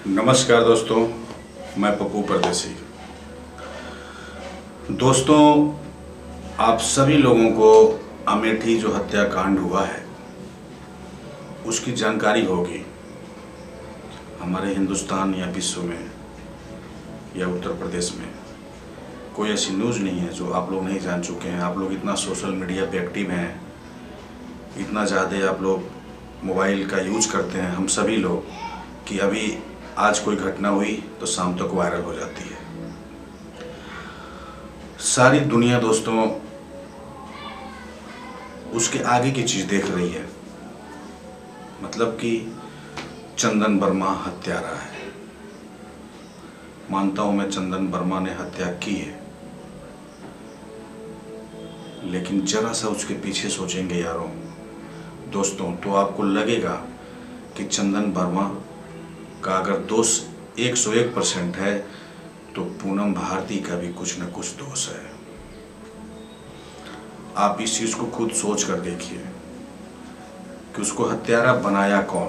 नमस्कार दोस्तों, मैं पप्पू परदेसी। दोस्तों, आप सभी लोगों को अमेठी जो हत्याकांड हुआ है उसकी जानकारी होगी। हमारे हिंदुस्तान या विश्व में या उत्तर प्रदेश में कोई ऐसी न्यूज़ नहीं है जो आप लोग नहीं जान चुके हैं। आप लोग इतना सोशल मीडिया पे एक्टिव हैं, इतना ज़्यादा आप लोग मोबाइल का यूज करते हैं, हम सभी लोग, कि अभी आज कोई घटना हुई तो शाम तक वायरल हो जाती है। सारी दुनिया दोस्तों उसके आगे की चीज़ देख रही है, मतलब कि चंदन वर्मा हत्यारा है। मानता हूं मैं चंदन वर्मा ने हत्या की है, लेकिन जरा सा उसके पीछे सोचेंगे यारों दोस्तों तो आपको लगेगा कि चंदन वर्मा का अगर दोष 101% है तो पूनम भारती का भी कुछ न कुछ दोष है। आप इस चीज़ को खुद सोच कर देखिए कि उसको हत्यारा बनाया कौन।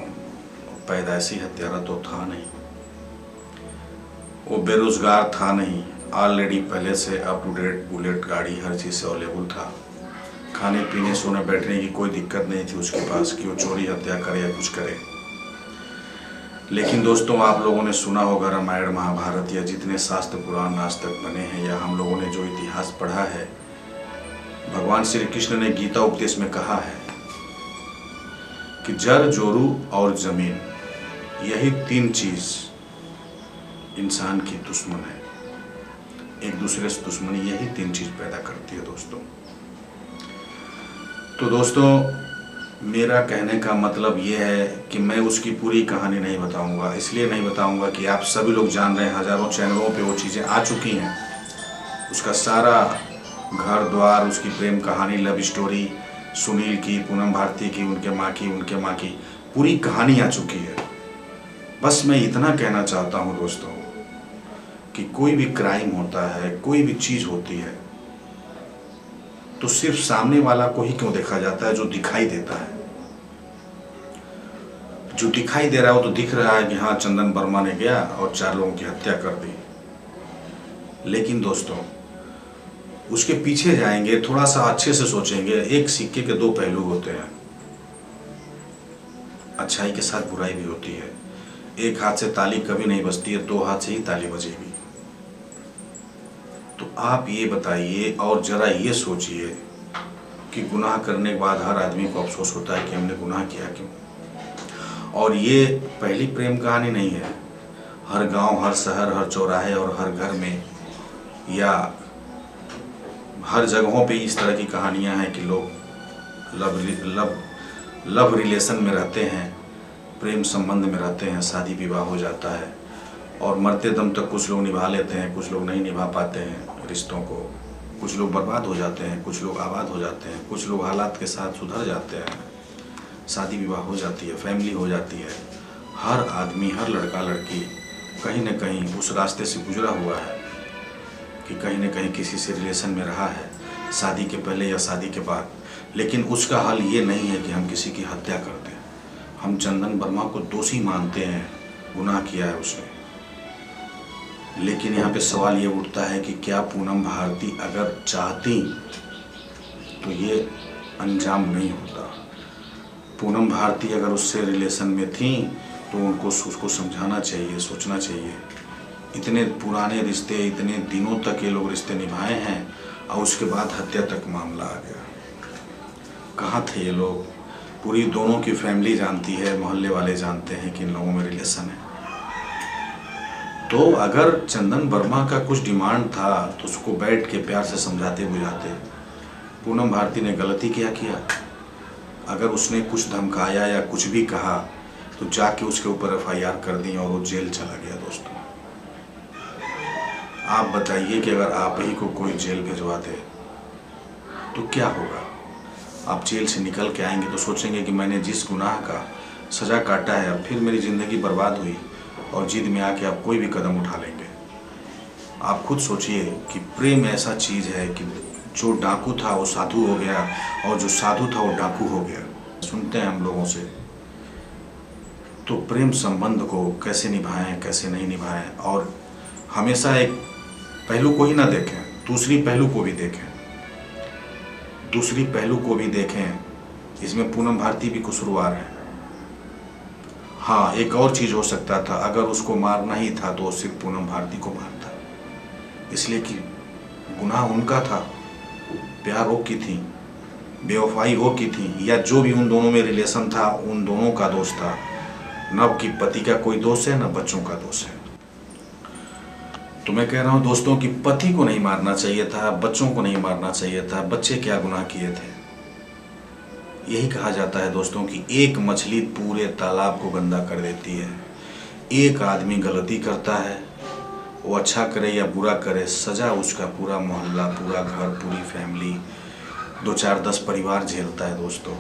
पैदाइशी हत्यारा तो था नहीं, वो बेरोजगार था नहीं, ऑलरेडी पहले से अप टू डेट बुलेट गाड़ी हर चीज़ से अवेलेबल था, खाने पीने सोने बैठने की कोई दिक्कत नहीं थी उसके पास कि वो चोरी हत्या करे या कुछ करे। लेकिन दोस्तों आप लोगों ने सुना होगा रामायण महाभारत या जितने शास्त्र पुराण आज तक बने हैं, या हम लोगों ने जो इतिहास पढ़ा है, भगवान श्री कृष्ण ने गीता उपदेश में कहा है कि जर जोरू और जमीन, यही 3 चीज इंसान की दुश्मन है। एक दूसरे से दुश्मनी यही 3 चीज पैदा करती है दोस्तों। तो दोस्तों मेरा कहने का मतलब ये है कि मैं उसकी पूरी कहानी नहीं बताऊंगा। इसलिए नहीं बताऊंगा कि आप सभी लोग जान रहे हैं, हजारों चैनलों पे वो चीज़ें आ चुकी हैं। उसका सारा घर द्वार, उसकी प्रेम कहानी, लव स्टोरी, सुनील की, पूनम भारती की, उनके माँ की पूरी कहानी आ चुकी है। बस मैं इतना कहना चाहता हूँ दोस्तों कि कोई भी क्राइम होता है, कोई भी चीज़ होती है, तो सिर्फ सामने वाला को ही क्यों देखा जाता है? जो दिखाई देता है, जो दिखाई दे रहा है वो तो दिख रहा है कि हाँ चंदन वर्मा ने गया और 4 लोगों की हत्या कर दी। लेकिन दोस्तों उसके पीछे जाएंगे, थोड़ा सा अच्छे से सोचेंगे, एक सिक्के के 2 पहलू होते हैं। अच्छाई के साथ बुराई भी होती है। एक हाथ से ताली कभी नहीं बजती है, 2 हाथ से ही ताली बजेगी। तो आप ये बताइए और जरा ये सोचिए कि गुनाह करने के बाद हर आदमी को अफसोस होता है कि हमने गुनाह किया क्यों। और ये पहली प्रेम कहानी नहीं है। हर गांव, हर शहर, हर चौराहे और हर घर में या हर जगहों पे इस तरह की कहानियां हैं कि लोग लव रिलेशन में रहते हैं, प्रेम संबंध में रहते हैं, शादी विवाह हो जाता है और मरते दम तक कुछ लोग निभा लेते हैं, कुछ लोग नहीं निभा पाते हैं रिश्तों को। कुछ लोग बर्बाद हो जाते हैं, कुछ लोग आबाद हो जाते हैं, कुछ लोग हालात के साथ सुधर जाते हैं, शादी विवाह हो जाती है, फैमिली हो जाती है। हर आदमी, हर लड़का लड़की कहीं न कहीं उस रास्ते से गुजरा हुआ है कि कहीं न कहीं किसी से रिलेशन में रहा है, शादी के पहले या शादी के बाद। लेकिन उसका हल ये नहीं है कि हम किसी की हत्या कर दें। हम चंदन वर्मा को दोषी मानते हैं, गुनाह किया है उसने। लेकिन यहाँ पे सवाल ये उठता है कि क्या पूनम भारती अगर चाहती तो ये अंजाम नहीं होता। पूनम भारती अगर उससे रिलेशन में थी तो उनको उसको समझाना चाहिए, सोचना चाहिए। इतने पुराने रिश्ते, इतने दिनों तक ये लोग रिश्ते निभाए हैं और उसके बाद हत्या तक मामला आ गया। कहाँ थे ये लोग? पूरी दोनों की फैमिली जानती है, मोहल्ले वाले जानते हैं कि इन लोगों में रिलेशन है। तो अगर चंदन वर्मा का कुछ डिमांड था तो उसको बैठ के प्यार से समझाते बुझाते। पूनम भारती ने गलती क्या किया? अगर उसने कुछ धमकाया या कुछ भी कहा तो जाके उसके ऊपर FIR कर दी और वो जेल चला गया। दोस्तों आप बताइए कि अगर आप ही को कोई जेल भिजवा दे तो क्या होगा? आप जेल से निकल के आएंगे तो सोचेंगे कि मैंने जिस गुनाह का सज़ा काटा है अब फिर मेरी ज़िंदगी बर्बाद हुई, और जिद में आके आप कोई भी कदम उठा लेंगे। आप खुद सोचिए कि प्रेम ऐसा चीज़ है कि जो डाकू था वो साधु हो गया और जो साधु था वो डाकू हो गया। सुनते हैं हम लोगों से। तो प्रेम संबंध को कैसे निभाएं, कैसे नहीं निभाएं, और हमेशा एक पहलू को ही ना देखें, दूसरी पहलू को भी देखें, दूसरी पहलू को भी देखें। इसमें पूनम भारती भी कसूरवार है। हाँ, एक और चीज़ हो सकता था, अगर उसको मारना ही था तो सिर्फ पूनम भारती को मारता, इसलिए कि गुनाह उनका था, प्यार वो की थी, बेवफाई वो की थी, या जो भी उन दोनों में रिलेशन था उन दोनों का दोष था, न कि पति का कोई दोष है न बच्चों का दोष है। तो मैं कह रहा हूँ दोस्तों कि पति को नहीं मारना चाहिए था, बच्चों को नहीं मारना चाहिए था। बच्चे क्या गुनाह किए थे? यही कहा जाता है दोस्तों कि एक मछली पूरे तालाब को गंदा कर देती है। एक आदमी गलती करता है, वो अच्छा करे या बुरा करे, सजा उसका पूरा मोहल्ला, पूरा घर, पूरी फैमिली, 2 4 10 परिवार झेलता है दोस्तों।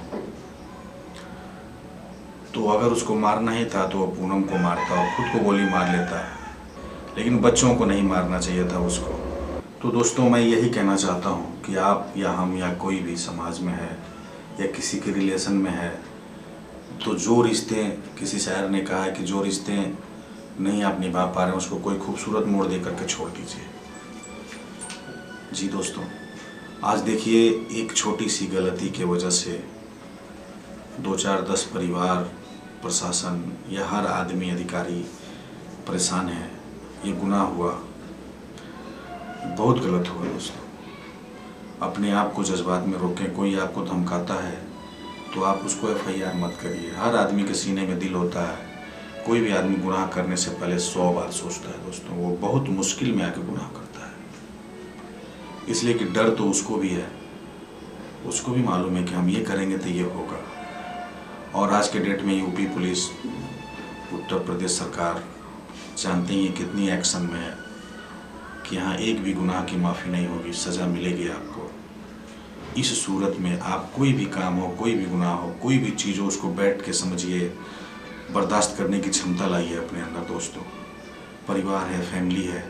तो अगर उसको मारना ही था तो वो पूनम को मारता और खुद को गोली मार लेता है, लेकिन बच्चों को नहीं मारना चाहिए था उसको। तो दोस्तों मैं यही कहना चाहता हूँ कि आप या हम या कोई भी समाज में है या किसी के रिलेशन में है, तो जो रिश्ते, किसी शायर ने कहा है कि जो रिश्ते नहीं आप निभा पा रहे हैं उसको कोई खूबसूरत मोड़ दे करके छोड़ दीजिए। जी दोस्तों, आज देखिए एक छोटी सी गलती की वजह से 2 4 10 परिवार, प्रशासन या हर आदमी, अधिकारी परेशान है। ये गुनाह हुआ, बहुत गलत हुआ दोस्तों। अपने आप को जज्बात में रोकें। कोई आपको धमकाता है तो आप उसको FIR मत करिए। हर आदमी के सीने में दिल होता है। कोई भी आदमी गुनाह करने से पहले 100 बार सोचता है दोस्तों। वो बहुत मुश्किल में आके गुनाह करता है, इसलिए कि डर तो उसको भी है, उसको भी मालूम है कि हम ये करेंगे तो ये होगा। और आज के डेट में यूपी पुलिस, उत्तर प्रदेश सरकार जानते ही कितनी एक्शन में है कि यहाँ एक भी गुनाह की माफ़ी नहीं होगी, सज़ा मिलेगी आपको। इस सूरत में आप कोई भी काम हो, कोई भी गुनाह हो, कोई भी चीज़ हो, उसको बैठ के समझिए, बर्दाश्त करने की क्षमता लाइए अपने अंदर दोस्तों। परिवार है, फैमिली है,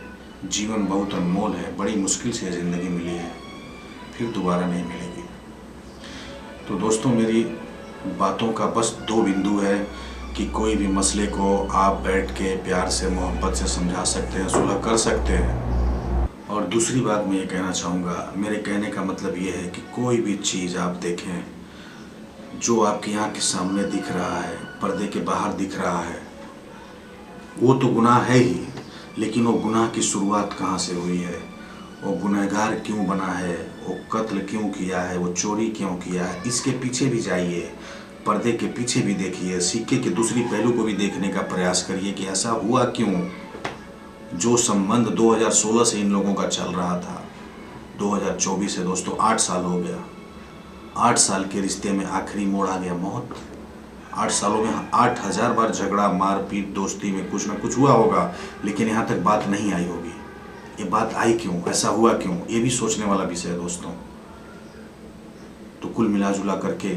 जीवन बहुत अनमोल है, बड़ी मुश्किल से ज़िंदगी मिली है, फिर दोबारा नहीं मिलेगी। तो दोस्तों मेरी बातों का बस 2 बिंदु है कि कोई भी मसले को आप बैठ के प्यार से, मोहब्बत से समझा सकते हैं, सुलह कर सकते हैं। और दूसरी बात मैं ये कहना चाहूँगा, मेरे कहने का मतलब ये है कि कोई भी चीज़ आप देखें जो आपकी आँख के सामने दिख रहा है, पर्दे के बाहर दिख रहा है, वो तो गुनाह है ही, लेकिन वो गुनाह की शुरुआत कहाँ से हुई है, वो गुनहगार क्यों बना है, वो कत्ल क्यों किया है, वो चोरी क्यों किया है, इसके पीछे भी जाइए, पर्दे के पीछे भी देखिए, सिक्के के दूसरी पहलू को भी देखने का प्रयास करिए कि ऐसा हुआ क्यों। जो संबंध 2016 से इन लोगों का चल रहा था, 2024 से दोस्तों 8 साल हो गया। 8 साल के रिश्ते में आखिरी मोड़ आ गया मौत। 8 सालों में 8000 बार झगड़ा, मारपीट, दोस्ती में कुछ ना कुछ हुआ होगा, लेकिन यहाँ तक बात नहीं आई होगी। ये बात आई क्यों, ऐसा हुआ क्यों, ये भी सोचने वाला विषय है दोस्तों। तो कुल मिला जुला करके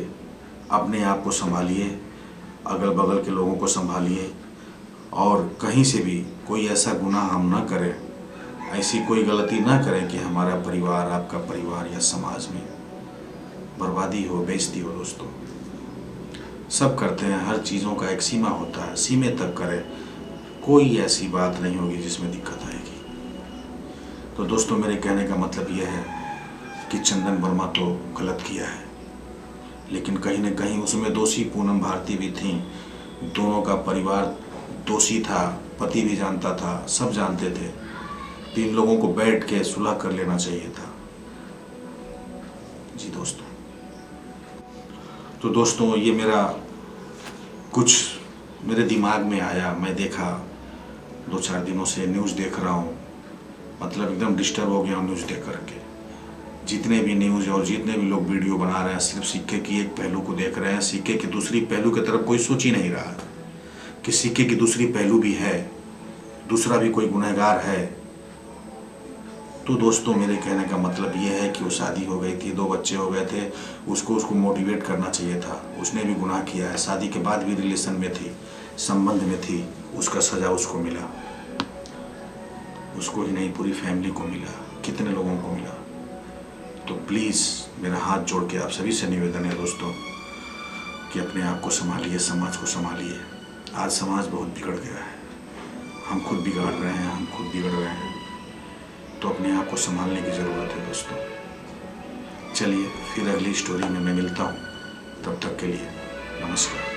अपने आप को संभालिए, अगल बगल के लोगों को संभालिए, और कहीं से भी कोई ऐसा गुनाह हम ना करें, ऐसी कोई गलती ना करें कि हमारा परिवार, आपका परिवार या समाज में बर्बादी हो, बेइज्जती हो दोस्तों। सब करते हैं, हर चीज़ों का एक सीमा होता है, सीमे तक करें, कोई ऐसी बात नहीं होगी जिसमें दिक्कत आएगी। तो दोस्तों मेरे कहने का मतलब यह है कि चंदन वर्मा तो गलत किया है, लेकिन कहीं न कहीं उसमें दोषी पूनम भारती भी थी। दोनों का परिवार दोषी था, पति भी जानता था, सब जानते थे। तो इन लोगों को बैठ के सुलह कर लेना चाहिए था। जी दोस्तों, तो दोस्तों ये मेरा कुछ मेरे दिमाग में आया, मैं देखा 2 4 दिनों से न्यूज़ देख रहा हूँ, मतलब एकदम डिस्टर्ब हो गया हूँ न्यूज़ देख करके। जितने भी न्यूज़ और जितने भी लोग वीडियो बना रहे हैं, सिर्फ सिक्के की एक पहलू को देख रहे हैं, सिक्के की दूसरी पहलू की तरफ कोई सोच ही नहीं रहा कि सिक्के की दूसरी पहलू भी है, दूसरा भी कोई गुनहगार है। तो दोस्तों मेरे कहने का मतलब ये है कि वो शादी हो गई थी, 2 बच्चे हो गए थे, उसको मोटिवेट करना चाहिए था। उसने भी गुनाह किया है, शादी के बाद भी रिलेशन में थी, संबंध में थी, उसका सज़ा उसको मिला। उसको ही नहीं, पूरी फैमिली को मिला, कितने लोगों को मिला। तो प्लीज़ मेरा हाथ जोड़ के आप सभी से निवेदन है दोस्तों कि अपने आप को संभालिए, समाज को संभालिए, आज समाज बहुत बिगड़ गया है, हम खुद बिगाड़ रहे हैं, हम खुद बिगड़ रहे हैं। तो अपने आप को संभालने की ज़रूरत है दोस्तों। चलिए फिर अगली स्टोरी में मैं मिलता हूँ, तब तक के लिए नमस्कार।